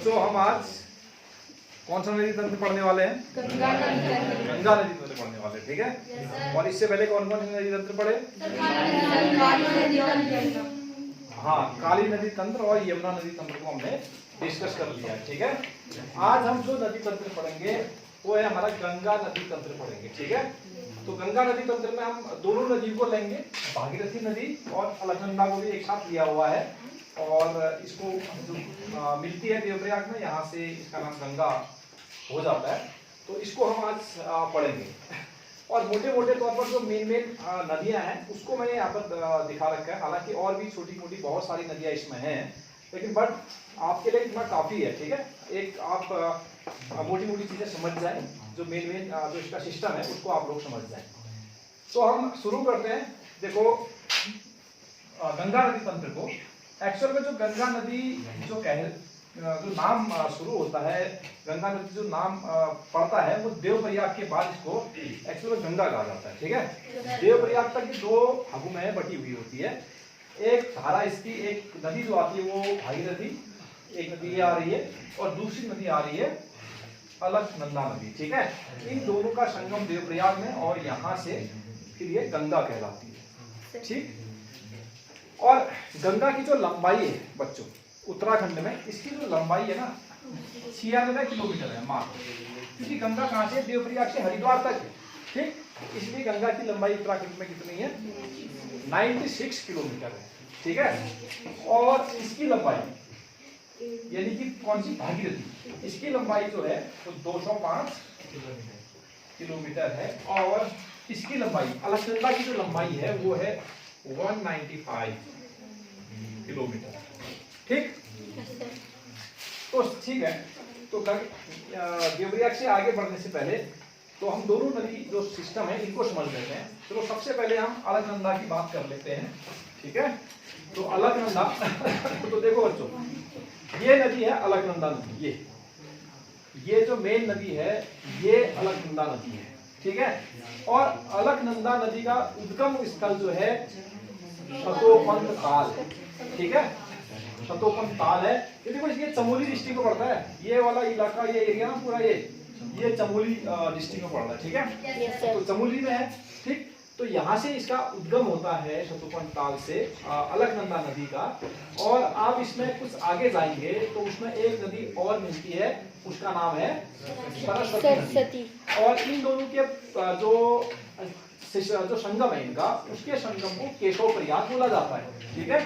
बच्चों हम आज कौन सा नदी तंत्र पढ़ने वाले हैं? गंगा नदी तंत्र पढ़ने वाले हैं, ठीक है। और इससे पहले कौन कौन से नदी तंत्र पढ़े? हाँ, काली नदी तंत्र और यमुना नदी तंत्र को हमने डिस्कस कर लिया, ठीक है। आज हम जो नदी तंत्र पढ़ेंगे वो है हमारा गंगा नदी तंत्र पढ़ेंगे, ठीक है। तो गंगा नदी तंत्र में हम दोनों नदी को लेंगे, भागीरथी नदी और अलकनंदा को भी एक साथ लिया हुआ है। और इसको जो मिलती है देवप्रयाग में, यहाँ से इसका नाम गंगा हो जाता है। तो इसको हम आज पढ़ेंगे। और मोटे मोटे तौर पर जो मेन नदियां हैं उसको मैंने यहाँ पर दिखा रखा है। हालांकि और भी छोटी मोटी बहुत सारी नदियां इसमें हैं, लेकिन बट आपके लिए इतना काफी है, ठीक है। एक आप मोटी मोटी चीजें समझ जाएं, जो मेन जो इसका सिस्टम है उसको आप लोग समझ जाएं। तो हम शुरू करते हैं। देखो, गंगा नदी तंत्र को एक्चुअल में जो गंगा नदी जो नाम शुरू होता है, गंगा नदी जो नाम पड़ता है वो देवप्रयाग के बाद इसको एक्चुअल में गंगा कहा जाता है, ठीक है। देवप्रयाग तक ये दो भागों में बटी हुई होती है। एक धारा इसकी, एक नदी जो आती है वो भागीरथी, एक नदी ये आ रही है, और दूसरी नदी आ रही है अलकनंदा नदी, ठीक है। इन दोनों का संगम देवप्रयाग में, और यहाँ से फिर ये गंगा कहलाती है, ठीक। और गंगा की जो लंबाई है बच्चों, उत्तराखंड में इसकी जो लंबाई है ना 96 किलोमीटर है मात्र। क्योंकि गंगा कहाँ से? देवप्रयाग से हरिद्वार तक है, ठीक। इसलिए गंगा की लंबाई उत्तराखंड में कितनी है? 96 किलोमीटर है, ठीक है। और इसकी लंबाई यानी कि कौन सी? भागीरथी, इसकी लंबाई जो है वो 205 किलोमीटर है। और इसकी लंबाई, अलकनंदा की जो लंबाई है वो है 195 किलोमीटर, ठीक। तो ठीक है। तो देवप्रयाग से आगे बढ़ने से पहले तो हम दोनों नदी जो सिस्टम है इनको समझ लेते हैं। चलो सबसे पहले हम अलकनंदा की बात कर लेते हैं, ठीक है। तो अलकनंदा तो देखो बच्चों, ये नदी है अलकनंदा नदी। ये जो मेन नदी है ये अलकनंदा नदी है, ठीक है। और अलकनंदा नदी का उद्गम स्थल जो है शतोपंत ताल, ठीक है। शतोपंत ताल है। ये देखो, ये चमोली डिस्ट्रिक्ट में पड़ता है। ये वाला इलाका, ये एरिया ना पूरा ये चमोली डिस्ट्रिक्ट में पड़ता है, ठीक है। तो चमोली में है, ठीक। तो यहाँ से इसका उद्गम होता है शतोपंत ताल से अलकनंदा नदी का। और आप इसमें कुछ आगे जाएंगे तो उसमें एक नदी और मिलती है, उसका नाम है सरस्वती। और इन दोनों के जो संगम है इनका, उसके संगम को केशव प्रयाग बोला जाता है, ठीक है।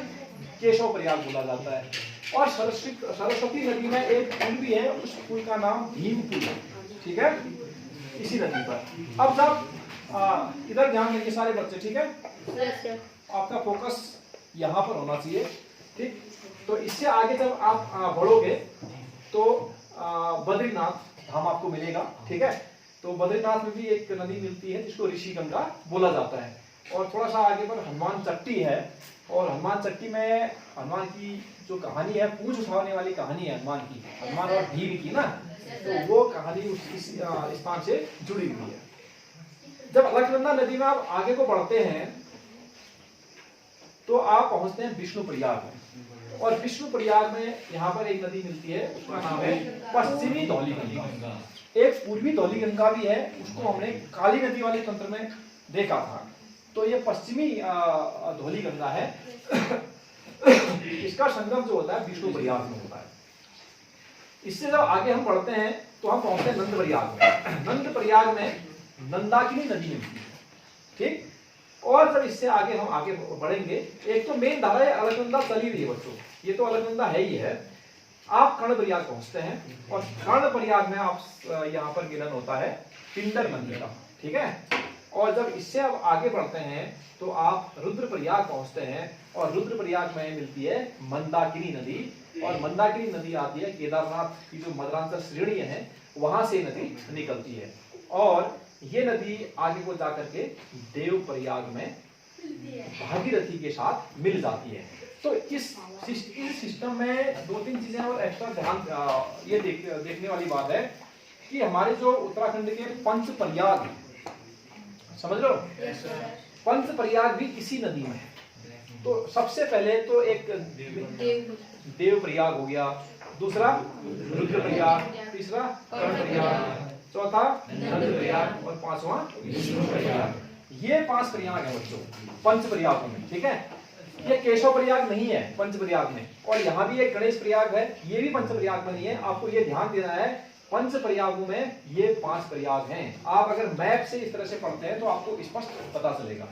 केशव प्रयाग बोला जाता है। और सरस्वती नदी में एक पुल भी है, उस पुल का नाम भीम पुल है, ठीक है, इसी नदी पर। अब जब इधर ध्यान देंगे सारे बच्चे, ठीक है। आपका फोकस यहाँ पर होना चाहिए, ठीक। तो इससे आगे जब आप बढ़ोगे तो बद्रीनाथ धाम आपको मिलेगा, ठीक है। तो बद्रीनाथ में भी एक नदी मिलती है जिसको ऋषि गंगा बोला जाता है। और थोड़ा सा आगे पर हनुमान चट्टी है, और हनुमान चट्टी में हनुमान की जो कहानी है, पूंछ उठाने वाली कहानी है हनुमान की, हनुमान और भीम की ना, तो वो कहानी उस स्थान से जुड़ी हुई है। जब अलकनंदा नदी में आप आगे को बढ़ते हैं तो आप पहुंचते हैं विष्णु प्रयाग में। और विष्णु प्रयाग में यहाँ पर एक नदी मिलती है, उसका नाम है पश्चिमी धौली गंगा। एक पूर्वी धौली गंगा भी है, उसको हमने काली नदी वाले तंत्र में देखा था। तो ये पश्चिमी धौली गंगा है। इसका संगम जो होता है विष्णु प्रयाग में होता है। इससे जब आगे हम बढ़ते हैं तो हम पहुंचते हैं नंद प्रयाग में। नंद प्रयाग में नंदाकिनी नदी मिलती है, ठीक। और जब इससे आगे हम आगे बढ़ेंगे, एक तो मेन धारा है अलकनंदा चली रही है बच्चों, ये तो अलकनंदा है ही है। आप कर्णप्रयाग पहुंचते हैं, और कर्णप्रयाग में आप यहाँ पर मिलन होता है पिंडर नदी का, ठीक है। और जब इससे आप आगे बढ़ते हैं तो आप रुद्रप्रयाग पहुंचते हैं, और रुद्रप्रयाग में मिलती है मंदाकिनी नदी। और मंदाकिनी नदी आती है केदारनाथ की जो मदरांचल श्रेणी है वहां से नदी निकलती है। और ये नदी आगे को जाकर के देवप्रयाग में भागीरथी के साथ मिल जाती है। तो इस सिस्टम में दो तीन चीजें और एक्स्ट्रा ध्यान ये देखने वाली बात है कि हमारे जो उत्तराखंड के पंच प्रयाग, समझ लो, पंच प्रयाग भी इसी नदी में है, तो सबसे पहले तो एक देव प्रयाग हो गया, दूसरा रुद्र प्रयाग, तीसरा कर्ण प्रयाग, चौथा नंद प्रयाग और पांचवा विष्णु प्रयाग। ये 5 प्रयाग है बच्चों पंच प्रयागों में, ठीक है। ये केशव प्रयाग नहीं है पंच प्रयाग में, और यहाँ भी एक गणेश प्रयाग है, ये भी पंच प्रयाग में नहीं है। आपको ये ध्यान देना है पंच प्रयागों में ये 5 प्रयाग हैं। आप अगर मैप से इस तरह से पढ़ते हैं तो आपको स्पष्ट पता चलेगा।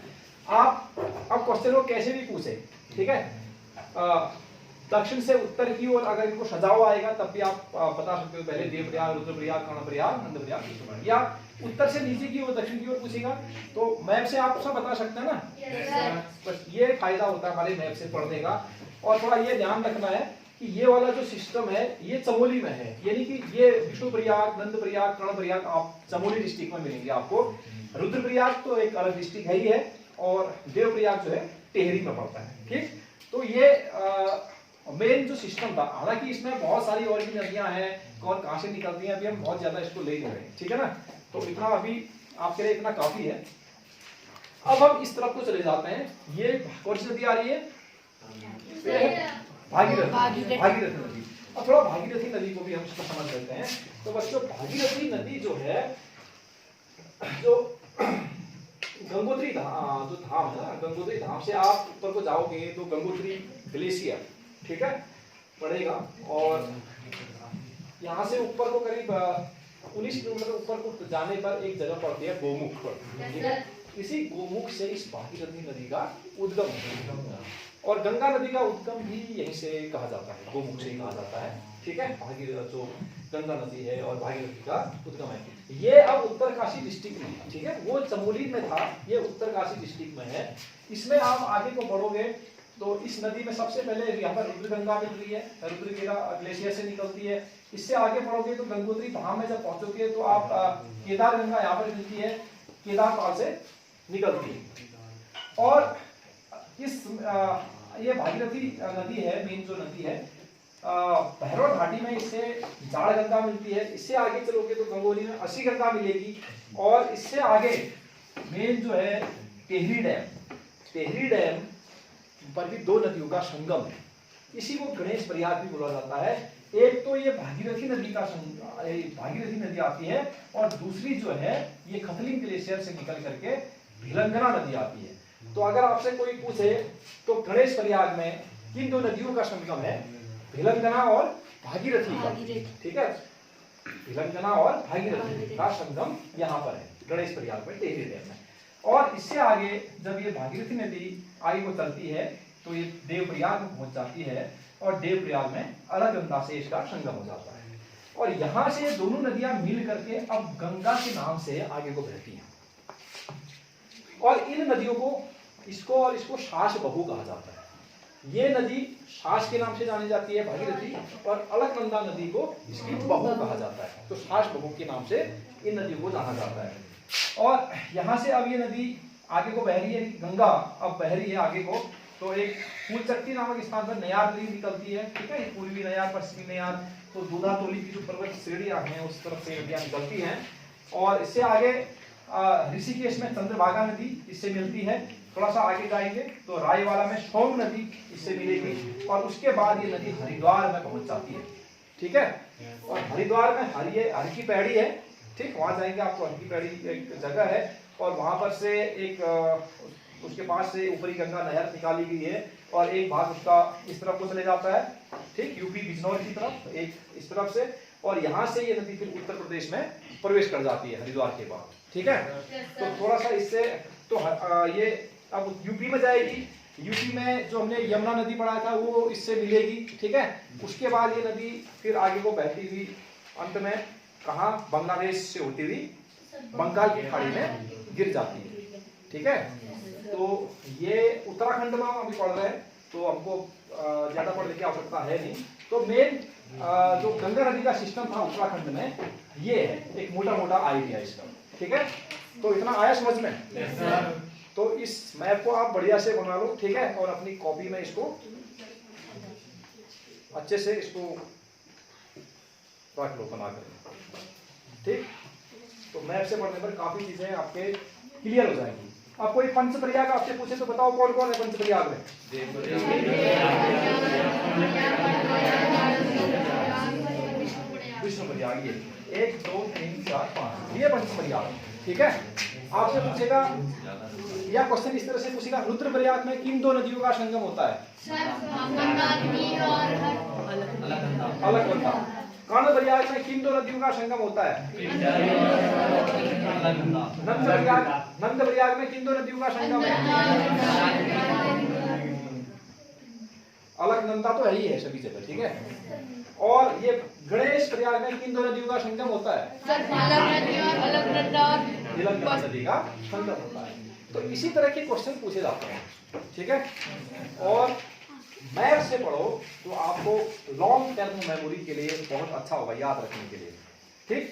आप अब क्वेश्चन को कैसे भी पूछे, ठीक है, दक्षिण से उत्तर की ओर अगर इनको सजा हुआ आएगा तब भी आप बता सकते हो, पहले देव प्रयाग, रुद्र प्रयाग, कर्ण प्रयाग, नंद प्रयाग, विष्णु प्रयाग। या उत्तर से नीचे की ओर दक्षिण की ओर पूछेगा तो मैप से आप सब बता सकते हैं ना। बस ये फायदा होता है हमारे मैप से पढ़ने का। और थोड़ा ये ध्यान रखना है कि ये वाला जो सिस्टम है ये चमोली में है, यानी कि ये विष्णु प्रयाग, नंद प्रयाग, कर्ण प्रयाग आप चमोली डिस्ट्रिक्ट में मिलेंगे आपको। रुद्र प्रयाग तो एक अलग डिस्ट्रिक्ट है ही है, और देव प्रयाग जो है टिहरी में पड़ता है, ठीक। तो ये मेन जो सिस्टम था, हालांकि इसमें बहुत सारी और भी नदियां हैं, कौन कहां से निकलती हैं, अभी हम बहुत ज्यादा इसको ले नहीं रहे, ठीक है ना। तो इतना अभी आपके लिए इतना काफी है। अब हम इस तरफ को चले जाते हैं। ये कौन सी नदी आ रही है? भागीरथी नदी। अब थोड़ा भागीरथी नदी को भी हम इसको समझ लेते हैं। तो बच्चों भागीरथी नदी जो है, जो गंगोत्री धाम, जो धाम है ना, गंगोत्री धाम से आप ऊपर को जाओगे तो गंगोत्री ग्लेशियर, ठीक है, पड़ेगा। और यहाँ से ऊपर को करीब 19 किलोमीटर ऊपर को जाने पर एक जगह पड़ती है गोमुख पर, ठीक है। इसी गोमुख से इस भागीरथी नदी का उद्गम है, और गंगा नदी का उद्गम भी यहीं से कहा जाता है, गोमुख से ही कहा जाता है, ठीक है। भागीरथ जो गंगा नदी है और भागीरथी का उद्गम है। ये अब उत्तरकाशी डिस्ट्रिक्ट में है, ठीक है। वो चमोली में था, ये उत्तरकाशी डिस्ट्रिक्ट में है। इसमें आप आगे को बढ़ोगे तो इस नदी में सबसे पहले यहाँ पर रुद्र गंगा मिल रही है, रुद्र ग्लेशियर से निकलती है। इससे आगे बढ़ोगे तो गंगोत्री धाम में जब पहुंचोगे तो आप केदार गंगा यहाँ पर मिलती है, केदार पाल से निकलती है। और इस ये भागीरथी नदी है, मेन जो नदी है, भैरव घाटी में इससे जाड़ गंगा मिलती है। इससे आगे चलोगे तो गंगोली में असी गंगा मिलेगी। और इससे आगे मेन जो है टेहरी डैम पर भी 2 नदियों का संगम है। इसी को गणेश प्रयाग भी बोला जाता है। एक तो ये भागीरथी नदी का भागीरथी नदी आती है, और दूसरी जो है ये खतलिंग ग्लेशियर से निकल करके भिलंगना नदी आती है। तो अगर आपसे कोई पूछे तो गणेश प्रयाग में किन 2 नदियों का संगम है? भिलंगना और भागीरथी का, ठीक है। भिलंगना और भागीरथी का संगम यहाँ पर है गणेश प्रयाग में, टेहरी डैम में। और इससे आगे जब ये भागीरथी नदी आगे को चलती है तो ये देवप्रयाग में पहुंच जाती है, और देवप्रयाग में अलकनंदा से इसका संगम हो जाता है। और यहाँ से दोनों नदियां मिल करके अब गंगा के नाम से आगे को बहती हैं। और इन नदियों को इसको सास बहू कहा जाता है। ये नदी सास के नाम से जानी जाती है भागीरथी, और अलकनंदा नदी को इसकी बहू कहा जाता है। तो सास बहू के नाम से इन नदियों को जाना जाता है। और यहाँ से अब ये नदी आगे को बह रही है, गंगा अब बह रही है आगे को। तो एक फूलचट्टी नामक स्थान पर नयार नदी निकलती है, ठीक है। पूर्वी नयार, पश्चिमी नयार, तो दूधातोली की जो पर्वत श्रेणियां हैं उस तरफ से नदियां निकलती हैं। और इससे आगे ऋषिकेश में चंद्रभागा नदी इससे मिलती है। थोड़ा सा आगे जाएंगे तो रायवाला में सोम नदी इससे मिलेगी, और उसके बाद ये नदी हरिद्वार में पहुंच जाती है, ठीक है। और हरिद्वार में हर की पैड़ी है, ठीक, वहां जाएंगे आपको। हर की पैड़ी एक जगह है, और वहां पर से एक उसके पास से ऊपरी गंगा नहर निकाली गई है, और एक भाग उसका इस तरफ को चले जाता है, ठीक, यूपी बिजनौर की तरफ, एक इस तरफ से। और यहाँ से ये नदी फिर उत्तर प्रदेश में प्रवेश कर जाती है हरिद्वार के बाद, ठीक है। तो थोड़ा सा इससे तो ये अब यूपी में जाएगी। यूपी में जो हमने यमुना नदी पढ़ा था वो इससे मिलेगी, ठीक है। उसके बाद ये नदी फिर आगे को बहती हुई अंत में कहाँ, बांग्लादेश से होती हुई बंगाल की खाड़ी में गिर जाती है, ठीक है। तो ये उत्तराखंड में हम अभी पढ़ रहे हैं, तो हमको ज्यादा पढ़ने की आवश्यकता है नहीं। तो मेन जो गंगा नदी का सिस्टम था उत्तराखंड में, ये है एक मोटा मोटा आइडिया इसका, ठीक है। तो इतना आया समझ में? तो इस मैप को आप बढ़िया से बना लो, ठीक है, और अपनी कॉपी में इसको अच्छे से इसको रख लो बना कर, ठीक। तो मैप से पढ़ने पर काफी चीजें आपके क्लियर हो जाएंगी। अब कोई पंच प्रयाग आपसे पूछे तो बताओ कौन कौन है पंच प्रयाग में? विष्णु प्रयाग, ये 1 2 3 4 5 ये पंच प्रयाग, ठीक है। आपसे पूछेगा या क्वेश्चन इस तरह से पूछेगा, रुद्र प्रयाग में किन दो नदियों का संगम होता है? अलग गंगा। कर्ण प्रयाग में किन दो नदियों का संगम होता है? नंद प्रयाग में किन दो नदियों का संगम है? अलकनंदा तो है ही है सभी जगह, ठीक है। और ये गणेश प्रयाग में किन दो नदियों का संगम होता है? नीलगंगा नदी का संगम होता है। तो इसी तरह के क्वेश्चन पूछे जाते हैं, ठीक है। और मैप से पढ़ो तो आपको लॉन्ग टर्म मेमोरी के लिए बहुत अच्छा होगा, याद रखने के लिए, ठीक।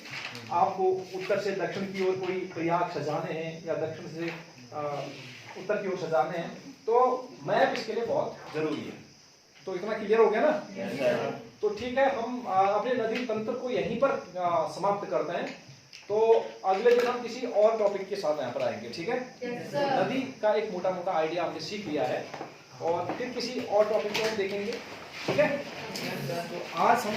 आपको उत्तर से दक्षिण की ओर कोई प्रयाग सजाने हैं या दक्षिण से उत्तर की ओर सजाने हैं, तो मैप इसके लिए बहुत जरूरी है। तो इतना क्लियर हो गया ना? तो ठीक है, हम अपने नदी तंत्र को यहीं पर समाप्त करते हैं। तो अगले दिन हम किसी और टॉपिक के साथ यहाँ पर आएंगे, ठीक है। नदी का एक मोटा मोटा आइडिया हमने सीख लिया है और फिर किसी और टॉपिक को हम देखेंगे, ठीक है। तो आज हम